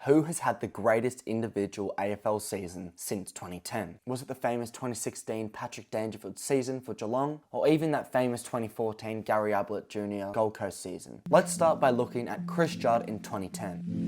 Who has had the greatest individual AFL season since 2010? Was it the famous 2016 Patrick Dangerfield season for Geelong, or even that famous 2014 Gary Ablett Jr. Gold Coast season? Let's start by looking at Chris Judd in 2010.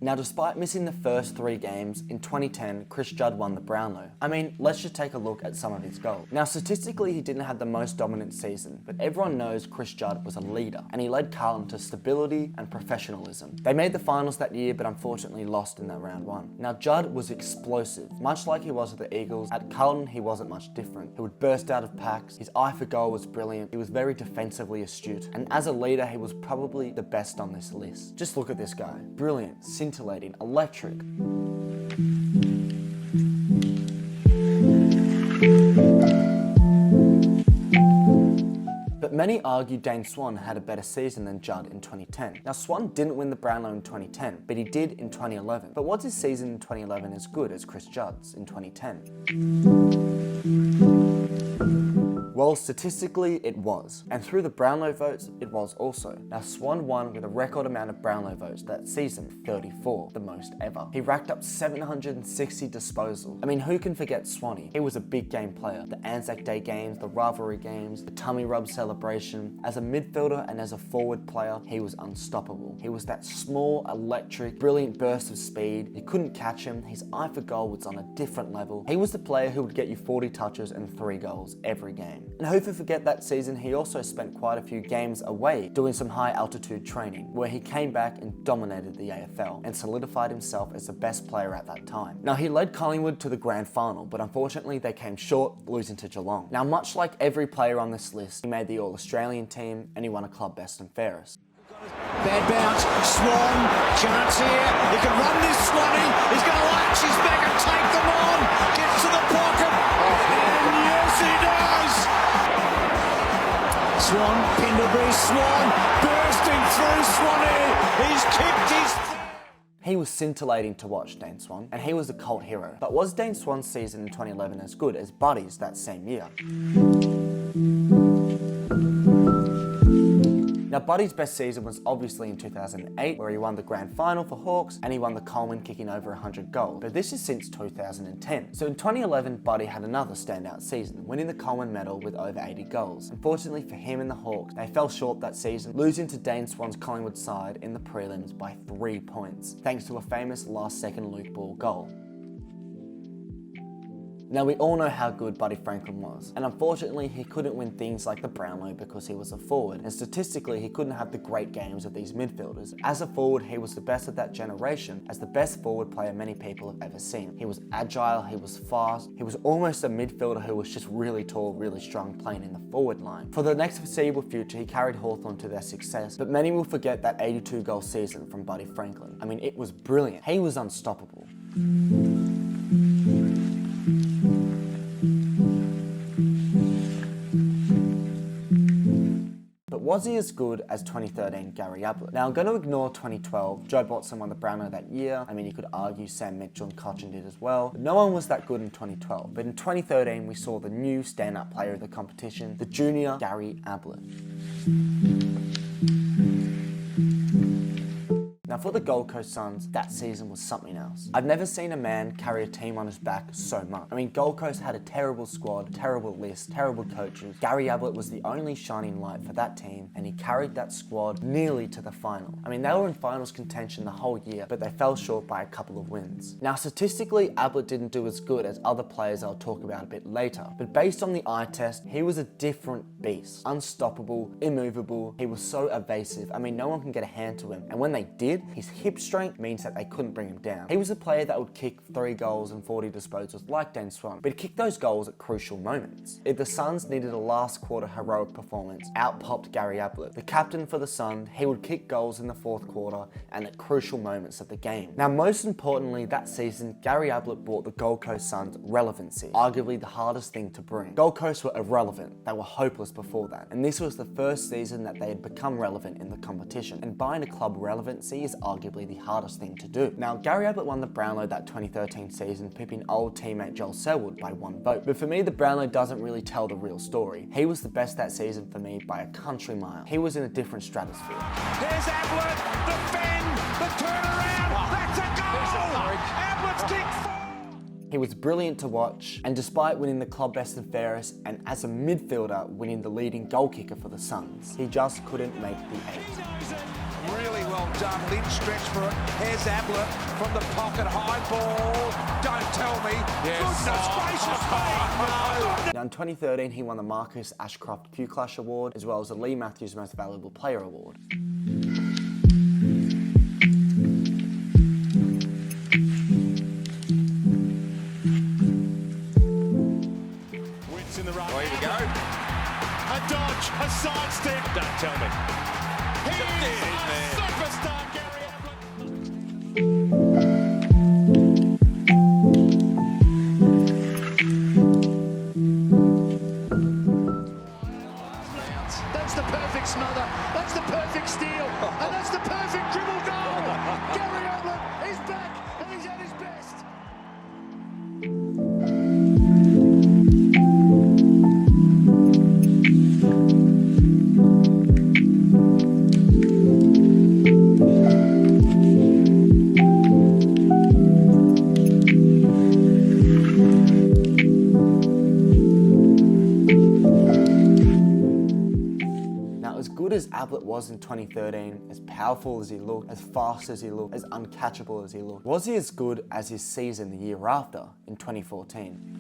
Now, despite missing the first 3 games, in 2010, Chris Judd won the Brownlow. I mean, let's just take a look at some of his goals. Now, statistically, he didn't have the most dominant season, but everyone knows Chris Judd was a leader, and he led Carlton to stability and professionalism. They made the finals that year, but unfortunately lost in that round 1. Now, Judd was explosive. Much like he was at the Eagles, at Carlton, he wasn't much different. He would burst out of packs, his eye for goal was brilliant, he was very defensively astute, and as a leader, he was probably the best on this list. Just look at this guy. Brilliant, scintillating, electric. But many argue Dane Swan had a better season than Judd in 2010. Now, Swan didn't win the Brownlow in 2010, but he did in 2011. But was his season in 2011 as good as Chris Judd's in 2010? Well, statistically, it was. And through the Brownlow votes, it was also. Now, Swan won with a record amount of Brownlow votes that season, 34, the most ever. He racked up 760 disposals. I mean, who can forget Swanee? He was a big game player. The Anzac Day games, the rivalry games, the tummy rub celebration. As a midfielder and as a forward player, he was unstoppable. He was that small, electric, brilliant burst of speed. You couldn't catch him. His eye for goal was on a different level. He was the player who would get you 40 touches and 3 goals every game. And who can forget that season he also spent quite a few games away doing some high altitude training, where he came back and dominated the AFL and solidified himself as the best player at that time. Now, he led Collingwood to the grand final, but unfortunately they came short, losing to Geelong. Now, much like every player on this list, he made the All-Australian team and he won a club best and fairest. Bad bounce, Swan, chance here, he can run this Swanee, he's going to arch his back and take them on, gets to the pocket, and yes he does! Swan, Pendlebury, Swan, bursting through Swanee, he's kicked his... He was scintillating to watch, Dane Swan, and he was a cult hero. But was Dane Swan's season in 2011 as good as Buddy's that same year? Now, Buddy's best season was obviously in 2008, where he won the grand final for Hawks and he won the Coleman, kicking over 100 goals. But this is since 2010. So in 2011, Buddy had another standout season, winning the Coleman medal with over 80 goals. Unfortunately for him and the Hawks, they fell short that season, losing to Dane Swan's Collingwood side in the prelims by 3 points, thanks to a famous last-second Luke Ball goal. Now, we all know how good Buddy Franklin was, and unfortunately he couldn't win things like the Brownlow because he was a forward, and statistically he couldn't have the great games of these midfielders. As a forward, he was the best of that generation, as the best forward player many people have ever seen. He was agile, he was fast, he was almost a midfielder who was just really tall, really strong, playing in the forward line. For the next foreseeable future, he carried Hawthorn to their success, but many will forget that 82-goal season from Buddy Franklin. I mean, it was brilliant. He was unstoppable. Was he as good as 2013 Gary Ablett? Now, I'm going to ignore 2012. Joe Botson won the Brownlow that year. I mean, you could argue Sam Mitchell and Cochin did as well. But no one was that good in 2012. But in 2013, we saw the new stand-up player of the competition, the junior Gary Ablett. Now, for the Gold Coast Suns, that season was something else. I've never seen a man carry a team on his back so much. I mean, Gold Coast had a terrible squad, terrible list, terrible coaches. Gary Ablett was the only shining light for that team, and he carried that squad nearly to the final. I mean, they were in finals contention the whole year, but they fell short by a couple of wins. Now, statistically, Ablett didn't do as good as other players I'll talk about a bit later, but based on the eye test, he was a different beast. Unstoppable, immovable, he was so evasive. I mean, no one can get a hand to him, and when they did, his hip strength means that they couldn't bring him down. He was a player that would kick 3 goals and 40 disposals like Dane Swan, but he kicked those goals at crucial moments. If the Suns needed a last quarter heroic performance, out popped Gary Ablett. The captain for the Suns, he would kick goals in the 4th quarter and at crucial moments of the game. Now, most importantly, that season, Gary Ablett brought the Gold Coast Suns relevancy, arguably the hardest thing to bring. Gold Coast were irrelevant. They were hopeless before that, and this was the first season that they had become relevant in the competition, and buying a club relevancy is arguably the hardest thing to do. Now, Gary Ablett won the Brownlow that 2013 season, pipping old teammate Joel Selwood by 1 vote. But for me, the Brownlow doesn't really tell the real story. He was the best that season for me by a country mile. He was in a different stratosphere. There's Ablett, the the turnaround. That's a goal. Ablett's kicked 4. He was brilliant to watch, and despite winning the club best and fairest, and as a midfielder winning the leading goal kicker for the Suns, he just couldn't make the 8. Really well done. Lynch stretched for it. Here's Ablett from the pocket. High ball. Don't tell me. Yes. Goodness gracious me. Now in 2013, he won the Marcus Ashcroft Q Clash Award, as well as the Lee Matthews Most Valuable Player Award. In the run. Oh, here we go. A dodge, a sidestep. Don't tell me. He's a superstar, Gary Ablett. That's the perfect smother. That's the perfect steal. And that's the perfect dribble goal. Gary Ablett is back and he's at his best. As Ablett was in 2013, as powerful as he looked, as fast as he looked, as uncatchable as he looked, was he as good as his season the year after, in 2014?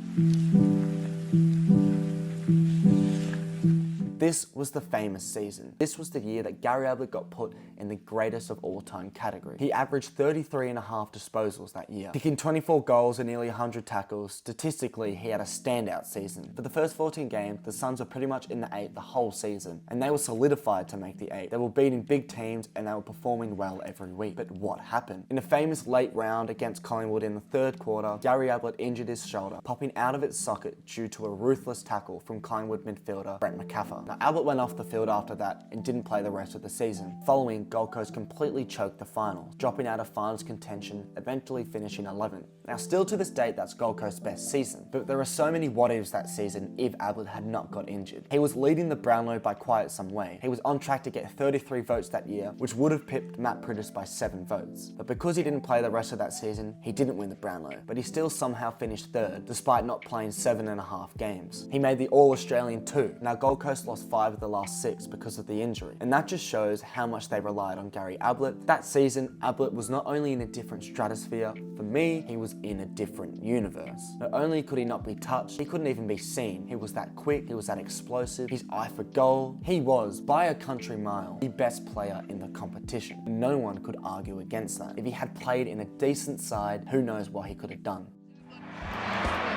This was the famous season. This was the year that Gary Ablett got put in the greatest of all time category. He averaged 33.5 disposals that year, kicking 24 goals and nearly 100 tackles. Statistically, he had a standout season. For the first 14 games, the Suns were pretty much in the 8 the whole season, and they were solidified to make the 8. They were beating big teams and they were performing well every week. But what happened? In a famous late round against Collingwood in the third quarter, Gary Ablett injured his shoulder, popping out of its socket due to a ruthless tackle from Collingwood midfielder Brent McCaffrey. Now, Ablett went off the field after that and didn't play the rest of the season. Following, Gold Coast completely choked the finals, dropping out of finals contention, eventually finishing 11th. Now, still to this date, that's Gold Coast's best season, but there are so many what-ifs that season if Ablett had not got injured. He was leading the Brownlow by quite some way. He was on track to get 33 votes that year, which would have pipped Matt Priddis by 7 votes. But because he didn't play the rest of that season, he didn't win the Brownlow, but he still somehow finished 3rd, despite not playing 7.5 games. He made the All-Australian too. Now, Gold Coast lost 5 of the last 6 because of the injury, and that just shows how much they relied on Gary Ablett. That season, Ablett was not only in a different stratosphere, for me, he was in a different universe. Not only could he not be touched, he couldn't even be seen. He was that quick, he was that explosive, his eye for goal. He was, by a country mile, the best player in the competition. No one could argue against that. If he had played in a decent side, who knows what he could have done.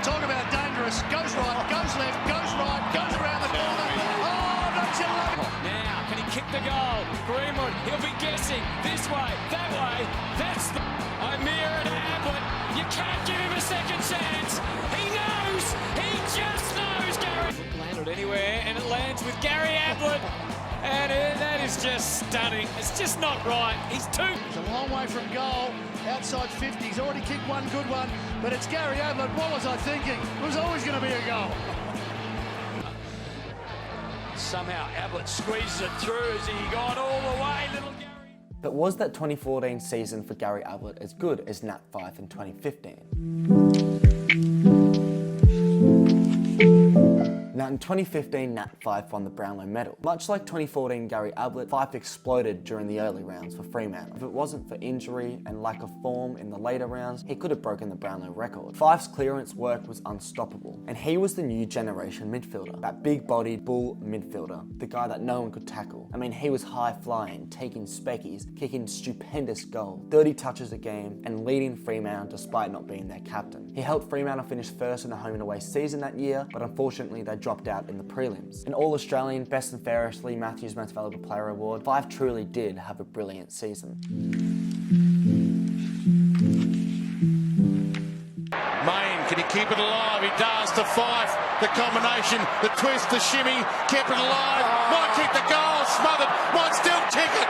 Talk about dangerous. Goes right, goes left, goes right, goes around the corner. Oh, don't you love it? Now, can he kick the goal? Greenwood, he'll be guessing this way, that way. That's the O'Meara to Ablett. You can't give him a second chance. He knows. He just knows, Gary. It landed anywhere, and it lands with Gary Ablett. And that is just stunning. It's just not right. He's too. He's a long way from goal. Outside 50. He's already kicked one good one, but it's Gary Ablett. What was I thinking? It was always going to be a goal. Somehow Ablett squeezes it through as he got all the way, little Gary. But was that 2014 season for Gary Ablett as good as Nat Fyfe in 2015? Now in 2015, Nat Fyfe won the Brownlow medal. Much like 2014 Gary Ablett, Fyfe exploded during the early rounds for Fremantle. If it wasn't for injury and lack of form in the later rounds, he could have broken the Brownlow record. Fyfe's clearance work was unstoppable, and he was the new generation midfielder. That big-bodied bull midfielder, the guy that no one could tackle. I mean, he was high-flying, taking speckies, kicking stupendous goals, 30 touches a game, and leading Fremantle despite not being their captain. He helped Fremantle finish first in the home and away season that year, but unfortunately they dropped out in the prelims. An All-Australian, best and fairest Lee Matthews Most Valuable Player Award, Fyfe truly did have a brilliant season. Main, can he keep it alive? He does to Fyfe. The combination, the twist, the shimmy, kept it alive. Might kick the goal, smothered, might still kick it.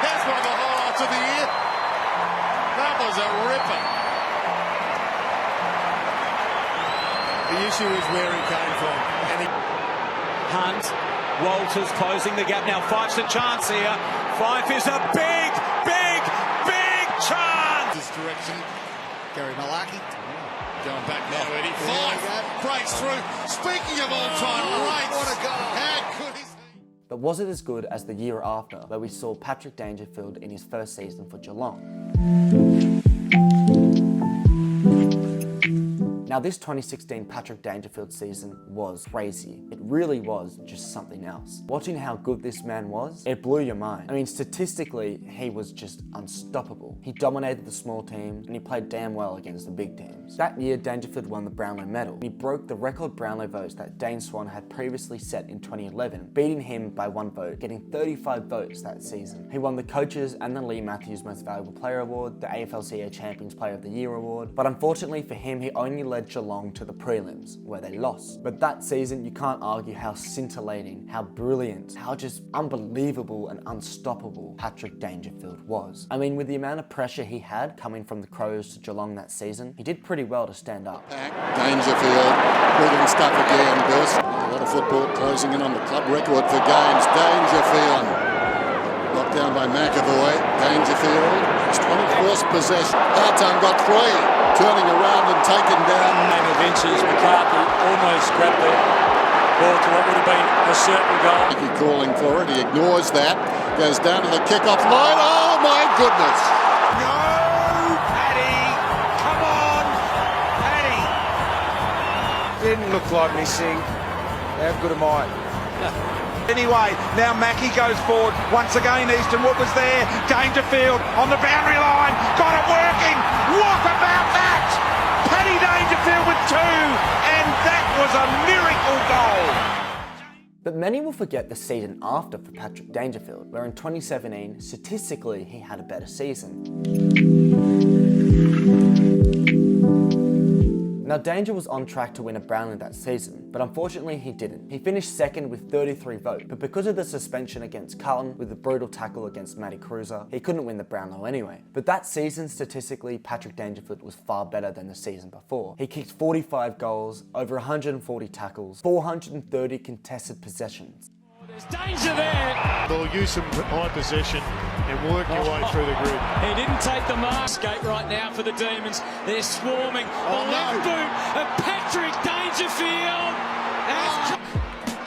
That's one of the highlights of the year. That was a ripper. The issue is where he came from. Hunt, Walters closing the gap now. Fyfe's a chance here. Fyfe is a big direction. Gary Malaki. Going back now, Eddie. Five breaks through. Speaking of all-time greats, what a goal. how good is he? But was it as good as the year after, where we saw Patrick Dangerfield in his first season for Geelong? Now this 2016 Patrick Dangerfield season was crazy. It really was just something else. Watching how good this man was, it blew your mind. I mean, statistically, he was just unstoppable. He dominated the small teams and he played damn well against the big teams. That year, Dangerfield won the Brownlow medal and he broke the record Brownlow votes that Dane Swan had previously set in 2011, beating him by 1 vote, getting 35 votes that season. He won the Coaches and the Lee Matthews Most Valuable Player Award, the AFLCA Champions Player of the Year Award, but unfortunately for him, he only led Geelong to the prelims, where they lost. But that season, you can't argue how scintillating, how brilliant, how just unbelievable and unstoppable Patrick Dangerfield was. I mean, with the amount of pressure he had coming from the Crows to Geelong that season, he did pretty well to stand up. Dangerfield, brilliant stuff again, Burst. A lot of football closing in on the club record for games. Dangerfield, knocked down by McAvoy. Dangerfield, his 21st possession. Hartung got 3. Turning around and taken down. Game of inches, McCarthy almost grabbed the ball to what would have been a certain goal. He calling for it, he ignores that. Goes down to the kick-off line. Oh my goodness! No, Paddy! Come on, Paddy! Didn't look like missing. How good am I? Anyway, now Mackie goes forward. Once again, Eastonwood was there. Dangerfield on the boundary line. Got it working. What about that? Paddy Dangerfield with 2. And that was a miracle goal. But many will forget the season after for Patrick Dangerfield, where in 2017, statistically, he had a better season. Now Danger was on track to win a Brownlow that season, but unfortunately he didn't. He finished second with 33 votes, but because of the suspension against Carlton with the brutal tackle against Matty Cruiser, he couldn't win the Brownlow anyway. But that season, statistically, Patrick Dangerfield was far better than the season before. He kicked 45 goals, over 140 tackles, 430 contested possessions. There's danger there. Well, use some high possession and work your way through the group. He didn't take the mark. Skate right now for the Demons. They're swarming. The left boot of Patrick Dangerfield.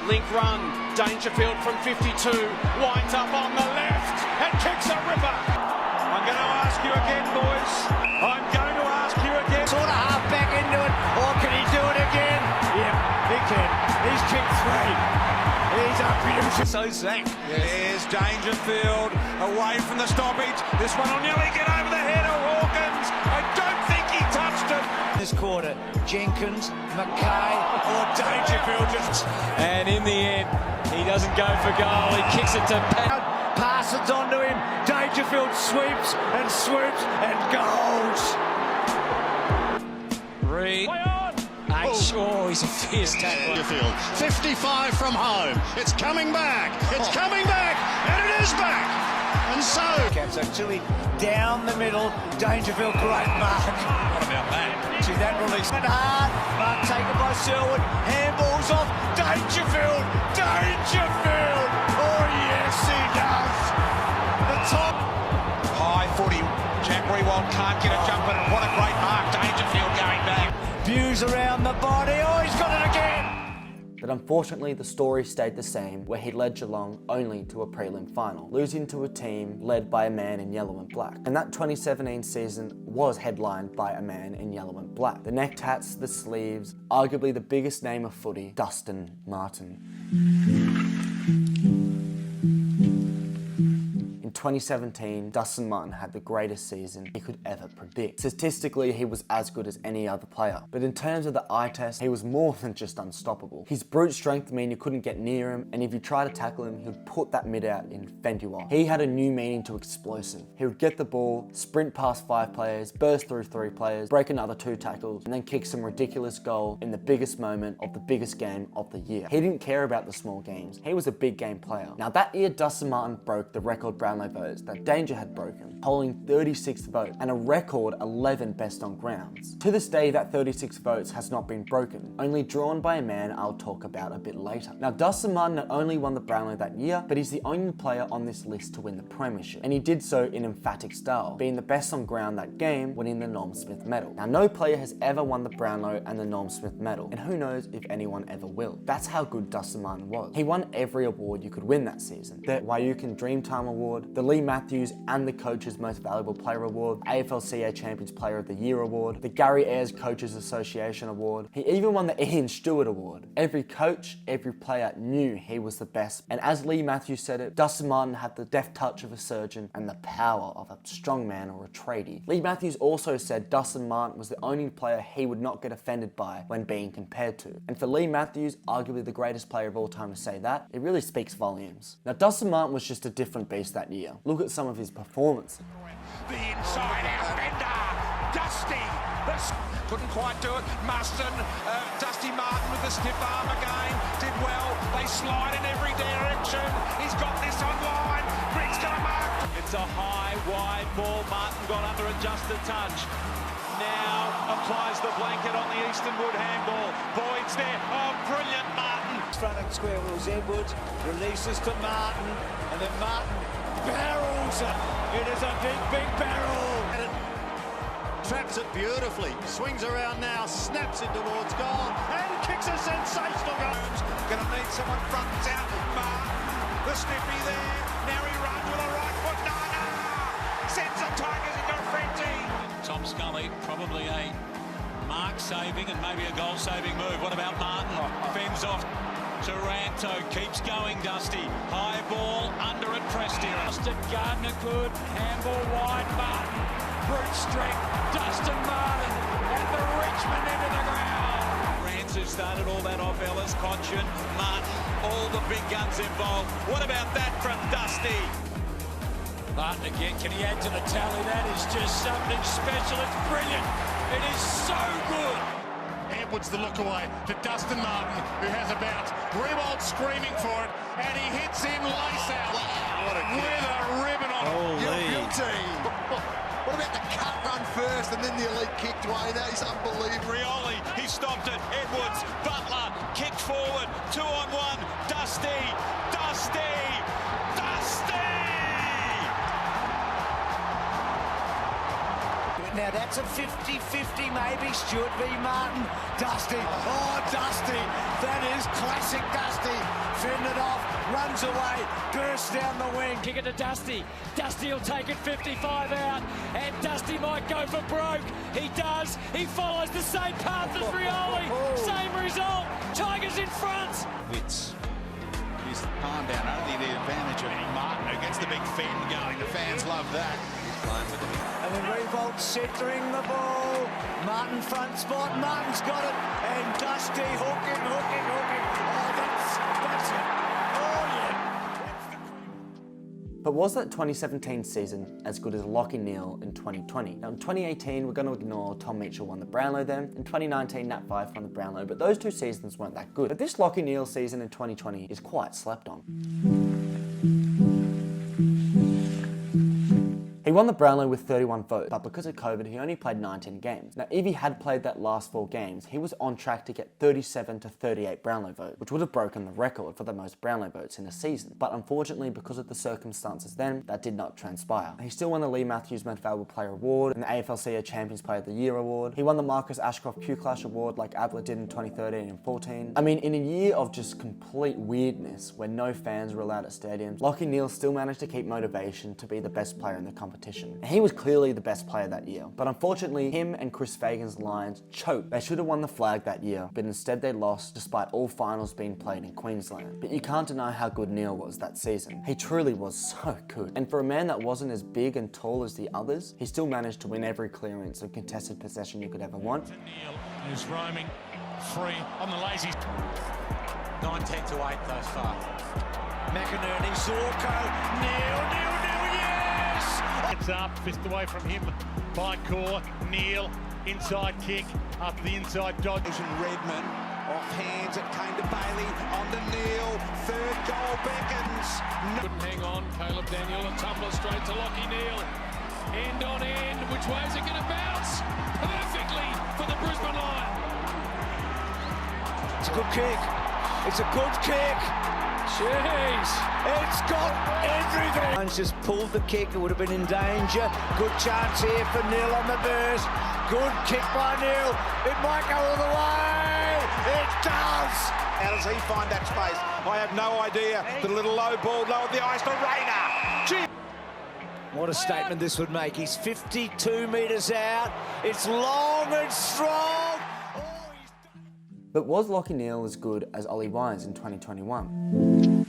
Link run. Dangerfield from 52. Winds up on the left and kicks a ripper. I'm going to ask you again, boys. I'm going to ask you again. Sort of half back into it. Or can he do it again? Yep, he can. He's kicked 3. He's up here. So Zach. There's Dangerfield away from the stoppage. This one will nearly get over the head of Hawkins. I don't think he touched it. This quarter, Jenkins, Mackay, or Dangerfield just. And in the end, he doesn't go for goal. He kicks it to Pat. Passes onto him. Dangerfield sweeps and swoops and goals. Reed. Oh, he's a fierce tackler. 55 from home. It's coming back. It's coming back. And it is back. And so... So Chile down the middle. Dangerfield, great mark. What about that? See that release. And hard. Mark taken by Selwood. Handballs off. Dangerfield. Dangerfield. Oh, yes, he does. The top. High footy. Jack Rewald can't get a jump in. What a great mark. Dangerfield going back. Views around the body. Oh, he's got it again. But unfortunately, the story stayed the same, where he led Geelong only to a prelim final, losing to a team led by a man in yellow and black. And that 2017 season was headlined by a man in yellow and black. The neck tats, the sleeves, arguably the biggest name of footy, Dustin Martin. In 2017, Dustin Martin had the greatest season he could ever predict. Statistically, he was as good as any other player. But in terms of the eye test, he was more than just unstoppable. His brute strength meant you couldn't get near him, and if you try to tackle him, he would put that mid out and fend you off. He had a new meaning to explosive. He would get the ball, sprint past 5 players, burst through 3 players, break another 2 tackles, and then kick some ridiculous goal in the biggest moment of the biggest game of the year. He didn't care about the small games. He was a big game player. Now that year, Dustin Martin broke the record Brownlow Brownlow votes that Danger had broken, polling 36th vote and a record 11 best on grounds. To this day, that 36 votes has not been broken, only drawn by a man I'll talk about a bit later. Now, Dustin Martin not only won the Brownlow that year, but he's the only player on this list to win the premiership, and he did so in emphatic style, being the best on ground that game, winning the Norm Smith medal. Now, no player has ever won the Brownlow and the Norm Smith medal, and who knows if anyone ever will. That's how good Dustin Martin was. He won every award you could win that season. The Wayukin Dreamtime Award, the Lee Matthews and the Coach's Most Valuable Player Award, AFL-CA Champions Player of the Year Award, the Gary Ayres Coaches Association Award. He even won the Ian Stewart Award. Every coach, every player knew he was the best, and as Lee Matthews said it, Dustin Martin had the deft touch of a surgeon and the power of a strongman or a tradie. Lee Matthews also said Dustin Martin was the only player he would not get offended by when being compared to. And for Lee Matthews, arguably the greatest player of all time, to say that, it really speaks volumes. Now, Dustin Martin was just a different beast that year. Look at some of his performances. The inside out bender, Dusty. Couldn't quite do it. Dusty Martin with the stiff arm again. Did well. They slide in every direction. He's got this online. Rick's got a mark. It's a high, wide ball. Martin got under it just a touch. Now applies the blanket on the Eastern Wood handball. Boyd's there. Oh, brilliant, Martin. Front and square wheels, Edwards releases to Martin, and then Martin barrels it. It is a big barrel. Traps it beautifully, swings around now, snaps it towards goal, and kicks a sensational goal. Gonna need someone front and out. Martin, the snippy there. Now he runs with a right foot. No. Sends the Tigers into a frenzy. Tom Scully, probably a mark-saving and maybe a goal-saving move. What about Martin? Fends off. Taranto keeps going, Dusty. High ball, under it, Presti. Dustin Gardner good, handball wide, Martin. Brute strength, Dustin Martin, and the Richmond into the ground. Rancer started all that off, Ellis, Cochin, Martin, all the big guns involved. What about that from Dusty? Martin again, can he add to the tally? That is just something special. It's brilliant. It is so good. Edwards the look away to Dustin Martin, who has about Rewald screaming for it, and he hits in lace out with a ribbon on it. You're guilty. What about the cut run first and then the elite kicked away? That is unbelievable. Rioli, he stopped it. Edwards, Butler, kicked forward. 2-on-1. Dusty. Now that's a 50-50 maybe, Stuart v Martin. Dusty, oh Dusty, that is classic Dusty. Fended off, runs away, bursts down the wing. Kick it to Dusty. Dusty will take it 55 out, and Dusty might go for broke. He does, he follows the same path as Rioli. Same result, Tigers in front. Wits. He's the palm down under the advantage of Martin, who gets the big fend going. The fans love that. And then Revolt centering the ball. Martin front spot. Martin's got it. And Dusty hooking. Oh, that's it. Oh, yeah. But was that 2017 season as good as Lachie Neale in 2020? Now in 2018, we're going to ignore Tom Mitchell won the Brownlow then. In 2019, Nat Fyfe won the Brownlow, but those two seasons weren't that good. But this Lachie Neale season in 2020 is quite slept on. He won the Brownlow with 31 votes, but because of COVID, he only played 19 games. Now, if he had played that last 4 games, he was on track to get 37 to 38 Brownlow votes, which would have broken the record for the most Brownlow votes in a season. But unfortunately, because of the circumstances then, that did not transpire. He still won the Lee Matthews Most Valuable Player Award and the AFL-CA Champions Player of the Year Award. He won the Marcus Ashcroft Q-Clash Award like Ablett did in 2013 and 14. I mean, in a year of just complete weirdness, where no fans were allowed at stadiums, Lachie Neale still managed to keep motivation to be the best player in the competition. He was clearly the best player that year, but unfortunately him and Chris Fagan's Lions choked. They should have won the flag that year, but instead they lost despite all finals being played in Queensland. But you can't deny how good Neale was that season. He truly was so good, and for a man that wasn't as big and tall as the others, he still managed to win every clearance and contested possession you could ever want. Neale is roaming free on the lazy. 9-10 to 8 thus far. McInerney, Zorko, Neale, yes! It's up, fist away from him by Core. Neale, inside kick, up the inside dodge. And Redmond, oh, off hands. It came to Bailey, on to Neil. Third goal beckons. Couldn't hang on. Caleb Daniel, a tumbler straight to Lockie Neal. End on end. Which way is it going to bounce? Perfectly for the Brisbane line. It's a good kick. It's a good kick. Jeez. It's got everything. Wines just pulled the kick. It would have been in danger. Good chance here for Neil on the burst. Good kick by Neil. It might go all the way. It does. How does he find that space? I have no idea. The little low ball, low the ice to Rayner. Gee. What a statement this would make. He's 52 metres out. It's long and strong. But was Lockie Neal as good as Ollie Wines in 2021?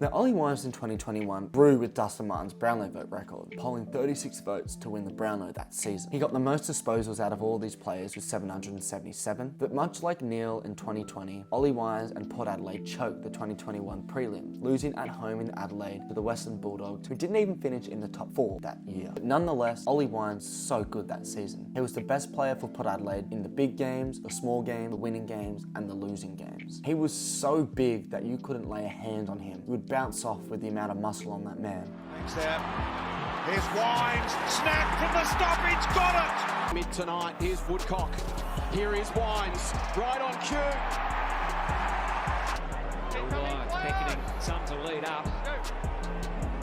Now, Ollie Wines in 2021 grew with Dustin Martin's Brownlow vote record, polling 36 votes to win the Brownlow that season. He got the most disposals out of all these players with 777, but much like Neal in 2020, Ollie Wines and Port Adelaide choked the 2021 prelim, losing at home in Adelaide to the Western Bulldogs, who didn't even finish in the top 4 that year. But nonetheless, Ollie Wines so good that season. He was the best player for Port Adelaide in the big games, the small games, the winning games, and the losing games. He was so big that you couldn't lay a hand on him. You would bounce off with the amount of muscle on that man. Thanks there. Here's Wines. Snap from the stoppage. Got it. Mid tonight. Here's Woodcock. Here is Wines. Right on cue. All right. Beckoning some to lead up.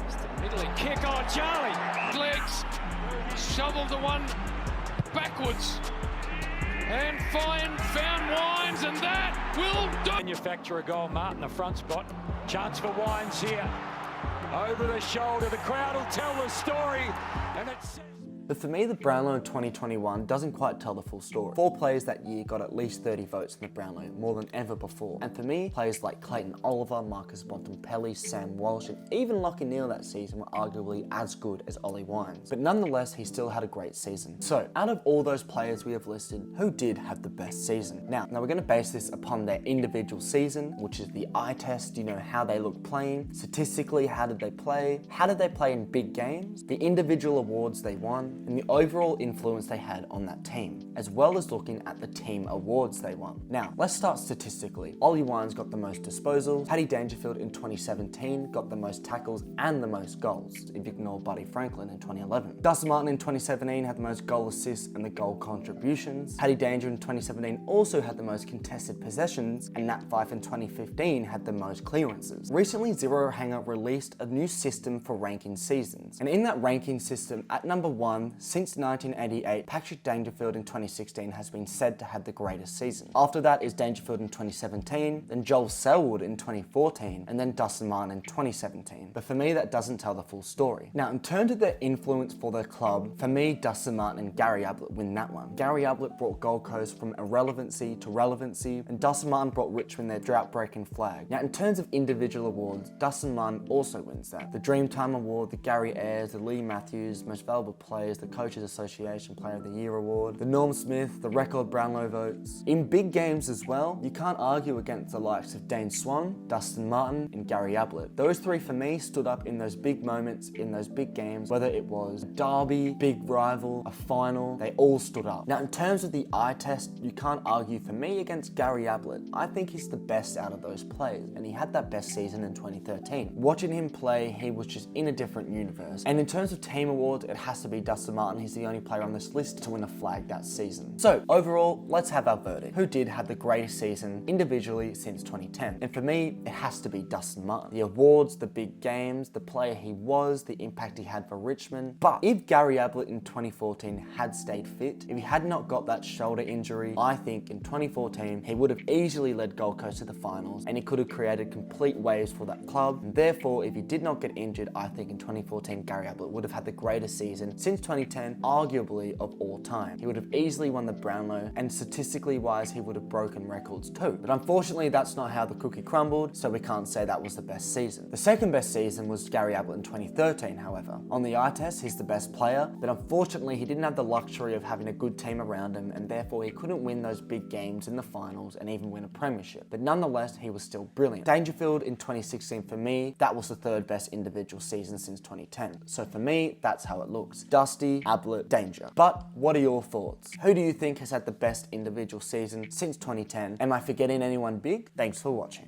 Just a middling kick on Charlie. Legs. Shoveled the one backwards. And Fine found Wines, and that will do. Manufacture a goal, Martin, the front spot. Chance for Wines here. Over the shoulder, the crowd will tell the story. And it's... But for me, the Brownlow in 2021 doesn't quite tell the full story. 4 players that year got at least 30 votes in the Brownlow, more than ever before. And for me, players like Clayton Oliver, Marcus Bontempelli, Sam Walsh, and even Lockie Neal that season were arguably as good as Ollie Wines. But nonetheless, he still had a great season. So, out of all those players we have listed, who did have the best season? Now we're going to base this upon their individual season, which is the eye test, how they look playing. Statistically, how did they play? How did they play in big games? The individual awards they won, and the overall influence they had on that team, as well as looking at the team awards they won. Now, let's start statistically. Ollie Wines got the most disposals. Paddy Dangerfield in 2017 got the most tackles and the most goals, if you ignore Buddy Franklin in 2011. Dustin Martin in 2017 had the most goal assists and the goal contributions. Paddy Danger in 2017 also had the most contested possessions, and Nat Fyfe in 2015 had the most clearances. Recently, Zero Hanger released a new system for ranking seasons, and in that ranking system, at number 1, since 1988, Patrick Dangerfield in 2016 has been said to have the greatest season. After that is Dangerfield in 2017, then Joel Selwood in 2014, and then Dustin Martin in 2017. But for me, that doesn't tell the full story. Now, in terms of their influence for their club, for me, Dustin Martin and Gary Ablett win that one. Gary Ablett brought Gold Coast from irrelevancy to relevancy, and Dustin Martin brought Richmond their drought-breaking flag. Now, in terms of individual awards, Dustin Martin also wins that. The Dreamtime Award, the Gary Ayres, the Lee Matthews, Most Valuable Players, the Coaches Association Player of the Year Award, the Norm Smith, the record Brownlow votes. In big games as well, you can't argue against the likes of Dane Swan, Dustin Martin, and Gary Ablett. Those 3 for me stood up in those big moments, in those big games, whether it was a derby, big rival, a final, they all stood up. Now, in terms of the eye test, you can't argue for me against Gary Ablett. I think he's the best out of those players, and he had that best season in 2013. Watching him play, he was just in a different universe. And in terms of team awards, it has to be Dustin Martin. He's the only player on this list to win a flag that season. So overall, let's have our verdict. Who did have the greatest season individually since 2010? And for me, it has to be Dustin Martin. The awards, the big games, the player he was, the impact he had for Richmond. But if Gary Ablett in 2014 had stayed fit, if he had not got that shoulder injury, I think in 2014, he would have easily led Gold Coast to the finals, and he could have created complete waves for that club. And therefore, if he did not get injured, I think in 2014, Gary Ablett would have had the greatest season since 2010, arguably of all time. He would have easily won the Brownlow, and statistically wise, he would have broken records too. But unfortunately, that's not how the cookie crumbled, so we can't say that was the best season. The second best season was Gary Ablett in 2013, however. On the eye test, he's the best player, but unfortunately, he didn't have the luxury of having a good team around him, and therefore he couldn't win those big games in the finals and even win a premiership. But nonetheless, he was still brilliant. Dangerfield in 2016, for me, that was the 3rd best individual season since 2010. So for me, that's how it looks. Dustin Dusty, Ablett, Danger. But what are your thoughts? Who do you think has had the best individual season since 2010? Am I forgetting anyone big? Thanks for watching.